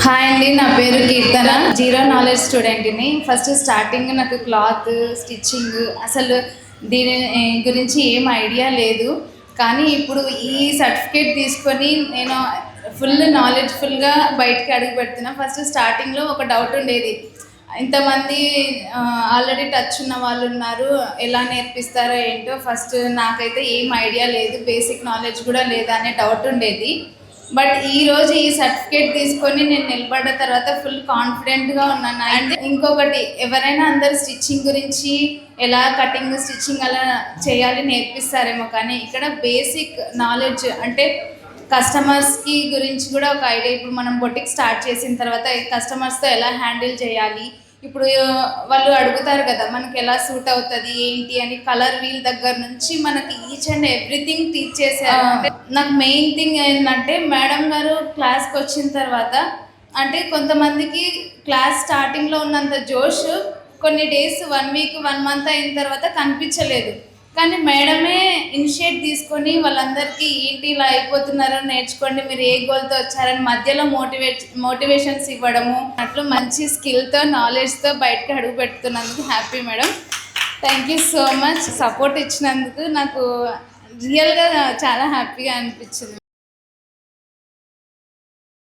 Hi అండి, నా పేరు కీర్తన. జీరో నాలెడ్జ్ స్టూడెంట్ని. ఫస్ట్ స్టార్టింగ్ నాకు క్లాత్ స్టిచ్చింగ్ అసలు దీని గురించి ఏం ఐడియా లేదు. కానీ ఇప్పుడు ఈ సర్టిఫికేట్ తీసుకొని నేను నాలెడ్జ్ఫుల్గా బయటికి అడుగు పెడుతున్నా. ఫస్ట్ స్టార్టింగ్లో ఒక డౌట్ ఉండేది, ఇంతమంది ఆల్రెడీ టచ్ ఉన్న వాళ్ళు ఉన్నారు, ఎలా నేర్పిస్తారో ఏంటో. ఫస్ట్ నాకైతే ఏం ఐడియా లేదు, బేసిక్ నాలెడ్జ్ కూడా లేదా అనే డౌట్ ఉండేది. బట్ ఈరోజు ఈ సర్టిఫికేట్ తీసుకొని నేను నిలబడ్డ తర్వాత ఫుల్ కాన్ఫిడెంట్గా ఉన్నాను. అండ్ ఇంకొకటి, ఎవరైనా అందరు స్టిచ్చింగ్ గురించి ఎలా కటింగ్ స్టిచ్చింగ్ అలా చేయాలి నేర్పిస్తారేమో, కానీ ఇక్కడ బేసిక్ నాలెడ్జ్ అంటే కస్టమర్స్కి గురించి కూడా ఒక ఐడియా. ఇప్పుడు మనం బొటిక్ స్టార్ట్ చేసిన తర్వాత కస్టమర్స్తో ఎలా హ్యాండిల్ చేయాలి, ఇప్పుడు వాళ్ళు అడుగుతారు కదా మనకి ఎలా సూట్ అవుతుంది ఏంటి అని, కలర్ వీల్ దగ్గర నుంచి మనకి ఈచ్ అండ్ ఎవ్రీథింగ్ టీచ్ చేశారు. అంటే నాకు మెయిన్ థింగ్ ఏంటంటే, మేడం గారు క్లాస్కి వచ్చిన తర్వాత అంటే కొంతమందికి క్లాస్ స్టార్టింగ్లో ఉన్నంత జోష్ కొన్ని డేస్ 1 వీక్ 1 మంత్ అయిన తర్వాత కనిపించలేదు. కానీ మేడమే ఇనిషియేట్ తీసుకొని వాళ్ళందరికీ ఏంటి ఇలా అయిపోతున్నారో నేర్చుకోండి, మీరు ఏ గోల్తో వచ్చారని మధ్యలో మోటివేషన్స్ ఇవ్వడము, అట్లా మంచి స్కిల్తో నాలెడ్జ్తో బయటకు అడుగు పెడుతున్నందుకు happy madam. Thank you so much. Support ఇచ్చినందుకు నాకు రియల్గా చాలా హ్యాపీగా అనిపించింది.